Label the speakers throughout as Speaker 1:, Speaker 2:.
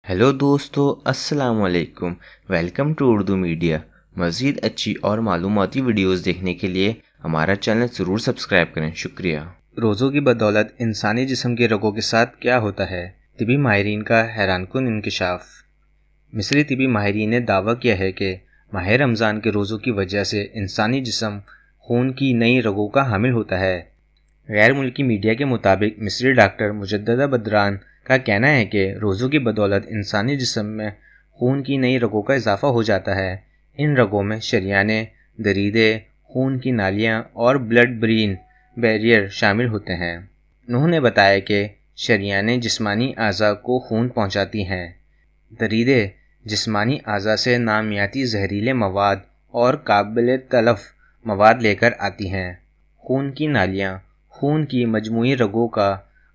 Speaker 1: Hello दोस्तों, अस्सलाम वालेकुम। Welcome to Urdu media. मज़ीद अच्छी और मालूमाती वीडियोस देखने के लिए हमारा चैनल ज़रूर सब्सक्राइब करें। शुक्रिया।
Speaker 2: रोज़ों की बदौलत इंसानी जिस्म के रगों के साथ क्या होता है? तिबी माहिरीन का हैरानकुन इंकशाफ। मिस्री तिबी माहिरीन ने दावा किया है कि माह रमज़ान के रोज़ों की वजह से इंसानी जिस्म खून की नई रगों का हामिल होता है। गैर मुल्की मीडिया के मुताबिक मिस्री डॉक्टर मुजद्ददा बदरान का कहना है कि रोज़ों की बदौलत इंसानी जिस्म में खून की नई रगों का इजाफा हो जाता है। इन रगों में शरियाने, दरीदे, खून की नालियाँ और ब्लड ब्रेन बैरियर शामिल होते हैं। उन्होंने बताया कि शरियाने जिस्मानी अज़ा को खून पहुँचाती हैं। दरीदे जिस्मानी अज़ा से नामियाती जहरीले मवाद और काबिल तलफ मवाद लेकर आती हैं। खून की नालियाँ खून की मजमूई रगों का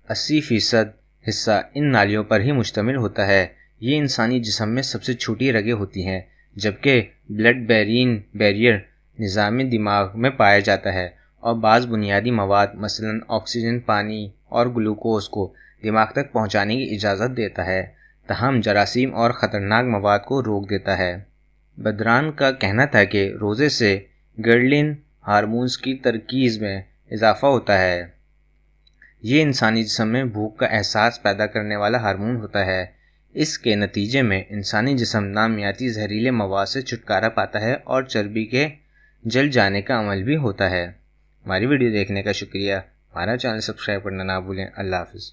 Speaker 2: 80% हिस्सा इन नालियों पर ही मुश्तमिल होता है। ये इंसानी जिस्म में सबसे छोटी रगें होती हैं, जबकि ब्लड ब्रेन बैरियर निज़ामी दिमाग में पाया जाता है और बाज़ बुनियादी मवाद मसलन ऑक्सीजन, पानी और ग्लूकोज को दिमाग तक पहुंचाने की इजाज़त देता है, तहम जरासीम और ख़तरनाक मवाद को रोक देता है। बदरान का कहना था कि रोज़े से गर्लिन हार्मोन्स की तरकीज़ में इजाफा होता है। ये इंसानी जिस्म में भूख का एहसास पैदा करने वाला हार्मोन होता है। इसके नतीजे में इंसानी जिस्म नामियाती जहरीले मवाद से छुटकारा पाता है और चर्बी के जल जाने का अमल भी होता है। हमारी वीडियो देखने का शुक्रिया। हमारा चैनल सब्सक्राइब करना ना भूलें। अल्लाह हाफ़िज़।